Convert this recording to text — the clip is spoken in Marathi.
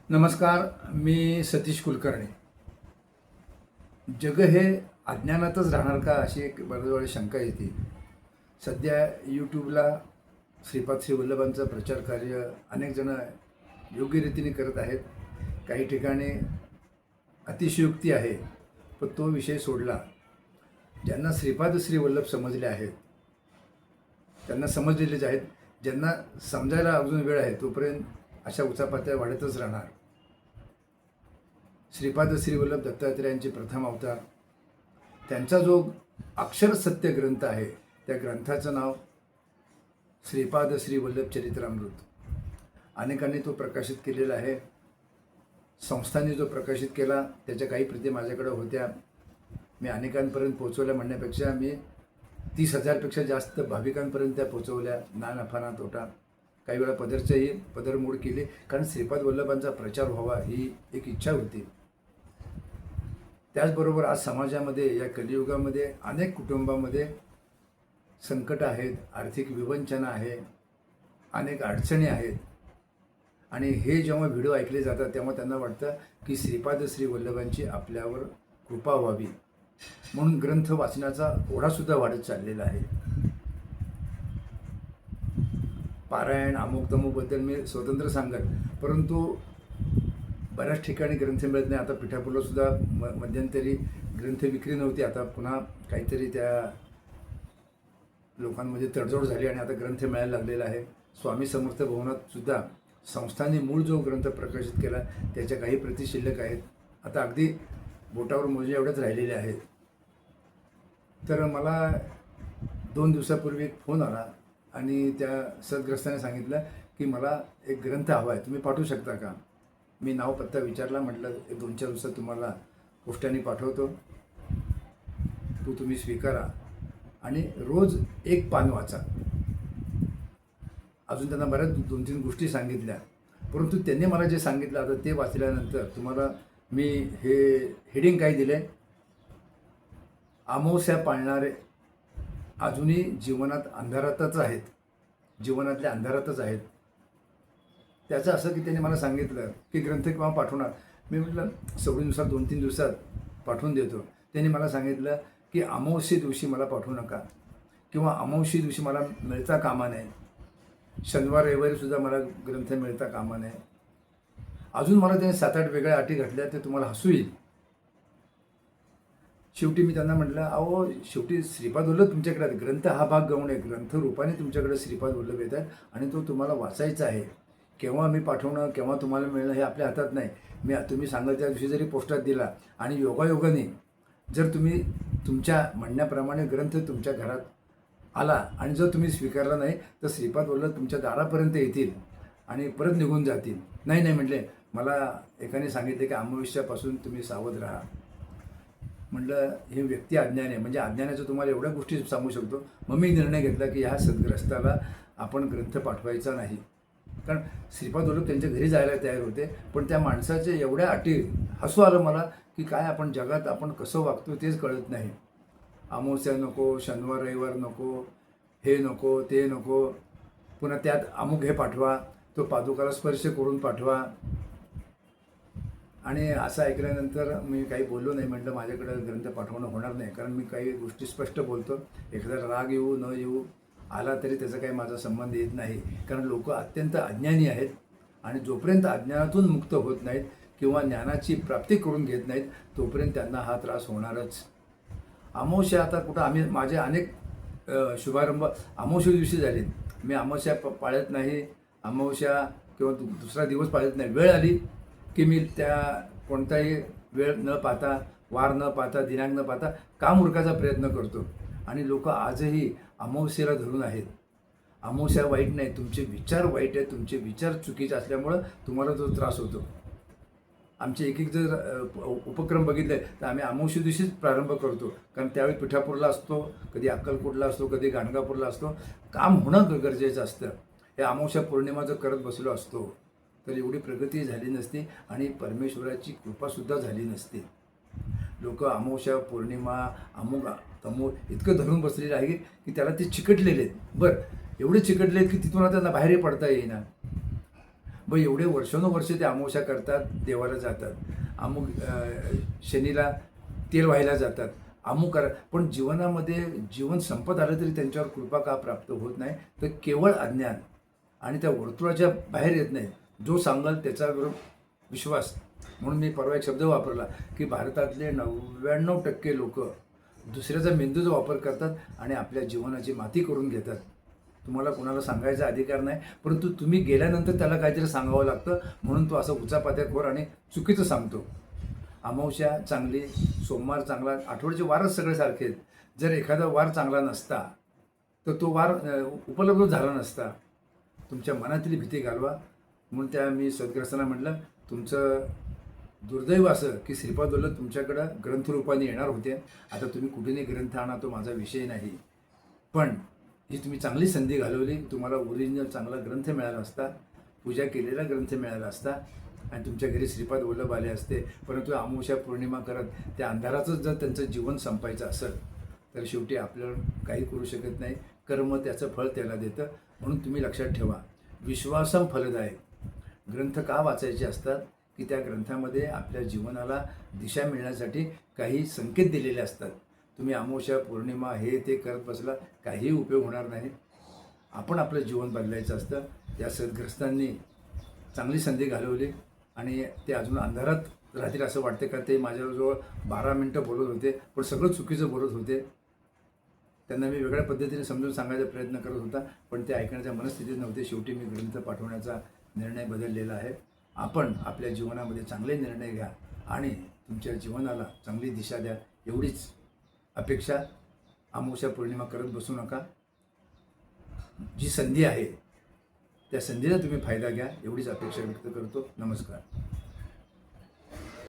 नमस्कार. मी सतीश कुलकर्णी. जग हे अज्ञानातच राहणार का अशी एक बऱ्याच वेळा शंका येते. सध्या यूट्यूबला श्रीपाद श्री वल्लभांचं प्रचार कार्य अनेक जण योग्य रीतीने करत आहेत. काही ठिकाणी अतिशयोक्ती आहे, पण तो विषय सोडला. ज्यांना श्रीपाद श्री वल्लभ समजले आहेत त्यांना समजलेलेच आहेत. ज्यांना समजायला अजून वेळ आहे तोपर्यंत अशा उचापात्या वाढतच राहणार. श्रीपाद श्री वल्लभ दत्तात्रेयांचे प्रथम अवतार, त्यांचा जो अक्षर सत्य ग्रंथ आहे त्या ग्रंथाचं नाव श्रीपाद श्री वल्लभ चरित्रामृत. अनेकांनी तो प्रकाशित केलेला आहे. संस्थांनी जो प्रकाशित केला त्याच्या काही प्रती माझ्याकडे होत्या. मी अनेकांपर्यंत पोचवल्या म्हणण्यापेक्षा मी 30,000पेक्षा जास्त भाविकांपर्यंत त्या पोचवल्या. ना नफा ना तोटा. काही वेळा पदरमोड केली, कारण श्रीपाद वल्लभांचा प्रचार व्हावा ही एक इच्छा होती. त्याचबरोबर आज समाजामध्ये या कलियुगामध्ये अनेक कुटुंबामध्ये संकट आहेत, आर्थिक विवंचना आहे, अनेक अडचणी आहेत. आणि हे जेव्हा व्हिडिओ ऐकले जातात तेव्हा त्यांना वाटतं की श्रीपाद श्री वल्लभांची आपल्यावर कृपा व्हावी, म्हणून ग्रंथ वाचनाचा ओढासुद्धा वाढत चाललेला आहे. पारायण अमुक तमुकबद्दल मी स्वतंत्र सांगत, परंतु बऱ्याच ठिकाणी ग्रंथ मिळत नाही. आता पिठापूरला सुद्धा मध्यंतरी ग्रंथ विक्री नव्हती. आता पुन्हा काहीतरी त्या लोकांमध्ये तडजोड झाली आणि आता ग्रंथ मिळायला लागलेला आहे. स्वामी समर्थ भवनात सुद्धा संस्थांनी मूळ जो ग्रंथ प्रकाशित केला त्याच्या काही प्रती शिल्लक आहेत. आता अगदी बोटावर मोजणे एवढ्याच राहिलेले आहेत. तर मला 2 दिवसापूर्वी एक फोन आला आणि त्या सद्ग्रस्ताने सांगितलं की मला एक ग्रंथ हवा आहे, तुम्ही पाठवू शकता का? मी नाव पत्ता विचारला. म्हटलं 2-4 दिवसात तुम्हाला पोस्टाने पाठवतो, तुम्ही स्वीकारा आणि रोज एक पान वाचा. अजून त्यांना बऱ्याच 2-3 गोष्टी सांगितल्या, परंतु त्यांनी मला जे सांगितलं आता ते वाचल्यानंतर तुम्हाला मी हे हेडिंग काय दिले, अमावस्या पाळणारे अजूनही जीवनात अंधारातच आहेत, जीवनातल्या अंधारातच आहेत. त्याचं असं की त्यांनी मला सांगितलं की ग्रंथ केव्हा पाठवणार. मी म्हटलं सवडीनुसार 2-3 दिवसात पाठवून देतो. त्यांनी मला सांगितलं की अमावस्ये दिवशी मला पाठवू नका, किंवा अमावस्ये दिवशी मला मिळता कामा नये, शनिवार रविवारीसुद्धा मला ग्रंथ मिळता कामा नये. अजून मला त्यांनी 7-8 वेगळ्या अटी घातल्या, ते तुम्हाला हसू येईल. शेवटी मी त्यांना म्हटलं, अहो शेवटी श्रीपाद वल्लभ तुमच्याकडे आहेत, ग्रंथ हा भाग गौण आहे, ग्रंथ रूपाने तुमच्याकडे श्रीपाद वल्लभ येत आहेत आणि तो तुम्हाला वाचायचा आहे. केव्हा मी पाठवणं, केव्हा तुम्हाला मिळणं हे आपल्या हातात नाही. तुम्ही सांगाल त्या दिवशी जरी पोस्टात दिला आणि योगायोगाने जर तुम्ही तुमच्या म्हणण्याप्रमाणे ग्रंथ तुमच्या घरात आला आणि जर तुम्ही स्वीकारला नाही तर श्रीपाद वल्लभ तुमच्या दारापर्यंत येतील आणि परत निघून जातील. नाही म्हटले, मला एकाने सांगितले की अमावस्यापासून तुम्ही सावध राहा. म्हटलं हे व्यक्ती अज्ञान आहे, म्हणजे अज्ञानाचं तुम्हाला एवढ्या गोष्टी सांगू शकतो. मग मी निर्णय घेतला की ह्या सद्ग्रस्ताला आपण ग्रंथ पाठवायचा नाही. कारण श्रीपाद वल्लभ त्यांच्या घरी जायला तयार होते, पण त्या माणसाचे एवढ्या अटी, हसू आलं मला की काय आपण जगात आपण कसं वागतो तेच कळत नाही. अमावस्या नको, शनिवार रविवार नको, हे नको ते नको, पुन्हा त्यात अमुक हे पाठवा, तो पादुकाला स्पर्श करून पाठवा. आणि असं ऐकल्यानंतर मी काही बोललो नाही. म्हटलं माझ्याकडं ग्रंथ पाठवणं होणार नाही, कारण मी काही गोष्टी स्पष्ट बोलतो. एखादा राग येऊ न येऊ आला तरी त्याचा काही माझा संबंध येत नाही, कारण लोक अत्यंत अज्ञानी आहेत आणि जोपर्यंत अज्ञानातून मुक्त होत नाहीत किंवा ज्ञानाची प्राप्ती करून घेत नाहीत तोपर्यंत त्यांना हा त्रास होणारच. अमावस्या आता कुठं माझे अनेक शुभारंभ अमावस्या दिवशी झालेत. मी अमावस्या पाळत नाही, अमावस्या किंवा दुसरा दिवस पाळत नाही. वेळ आली की मी त्या कोणताही वेळ न पाहता, वार न पाहता, दिनांक न पाहता काम उरकायचा प्रयत्न करतो. आणि लोक आजही अमावस्येला धरून आहेत. अमावस्या वाईट नाही, तुमचे विचार वाईट आहेत, तुमचे विचार चुकीचे असल्यामुळं तुम्हाला तो त्रास होतो. आमचे एक जर उपक्रम बघितले तर आम्ही अमावस्ये दिवशीच प्रारंभ करतो, कारण त्यावेळी पिठापूरला असतो, कधी अक्कलकोटला असतो, कधी गाणगापूरला असतो. काम होणं गरजेचं असतं. हे अमावस्या पौर्णिमा जर करत बसलो असतो तर एवढी प्रगती झाली नसती आणि परमेश्वराची कृपासुद्धा झाली नसती. लोक अमावस्या पौर्णिमा अमुक तमुक इतकं धरून बसलेले आहे की त्याला ते चिकटलेले आहेत. बरं, एवढे चिकटले आहेत की तिथून आता त्यांना बाहेरही पडता येईना. व एवढे वर्षानुवर्षे ते अमावस्या करतात, देवाला जातात, अमुक शनीला तेल व्हायला जातात, अमुक करा, पण जीवनामध्ये जीवन संपत आलं तरी त्यांच्यावर कृपा का प्राप्त होत नाही? तर केवळ अज्ञान आणि त्या वर्तुळाच्या बाहेर येत नाही. जो सांगाल त्याच्यावर विश्वास. म्हणून मी परवा एक शब्द वापरला की भारतातले 99% लोक दुसऱ्याचा मेंदूचा वापर करतात आणि आपल्या जीवनाची माती करून घेतात. तुम्हाला कोणाला सांगायचा अधिकार नाही, परंतु तुम्ही गेल्यानंतर त्याला काहीतरी सांगावं लागतं, म्हणून तो असं उचापात्याखोर आणि चुकीचं सांगतो. अमावस्या चांगली, सोमवार चांगला, आठवड्याचे वारच सगळे सारखे आहेत. जर एखादा वार चांगला नसता तर तो वार उपलब्ध झाला नसता. तुमच्या मनातली भीती घालवा. म्हणून त्या मी सद्ग्रस्तांना म्हटलं, तुमचं दुर्दैव असं की श्रीपाद वल्लभ तुमच्याकडं ग्रंथरूपाने येणार होते. आता तुम्ही कुठेही ग्रंथ आणा, तो माझा विषय नाही, पण ही तुम्ही चांगली संधी घालवली. तुम्हाला ओरिजिनल चांगला ग्रंथ मिळाला असता, पूजा केलेला ग्रंथ मिळाला असता आणि तुमच्या घरी श्रीपाद वल्लभ आले असते. परंतु अमावस्या पौर्णिमा करत त्या अंधाराचंच जर त्यांचं जीवन संपायचं असेल तर शेवटी आपल्याला काही करू शकत नाही. कर्म त्याचं फळ त्याला देतं. म्हणून तुम्ही लक्षात ठेवा, विश्वासम फलदायक. ग्रंथ का वाचायचे असतात? की त्या ग्रंथामध्ये आपल्या जीवनाला दिशा मिळण्यासाठी काही संकेत दिलेले असतात. तुम्ही अमावस्या पौर्णिमा हे ते करत बसला, काहीही उपयोग होणार नाही. आपण आपलं जीवन बदलायचं असतं. त्या सद्ग्रस्तांनी चांगली संधी घालवली आणि ते अजून अंधारात राहतील असं वाटते का? ते माझ्याजवळ 12 मिनटं बोलत होते, पण सगळं चुकीचं बोलत होते. त्यांना मी वेगळ्या पद्धतीने समजून सांगायचा प्रयत्न करत होता, पण ते ऐकण्याच्या मनस्थितीत नव्हते. शेवटी मी ग्रंथ पाठवण्याचा निर्णय बदललेला आहे. आपण आपल्या जीवनामध्ये चांगले निर्णय घ्या आणि तुमच्या जीवनाला चांगली दिशा द्या, एवढीच अपेक्षा. अमावस्या पौर्णिमा करत बसू नका. जी संधी आहे त्या संधीचा तुम्ही फायदा घ्या, एवढीच अपेक्षा व्यक्त करतो. नमस्कार.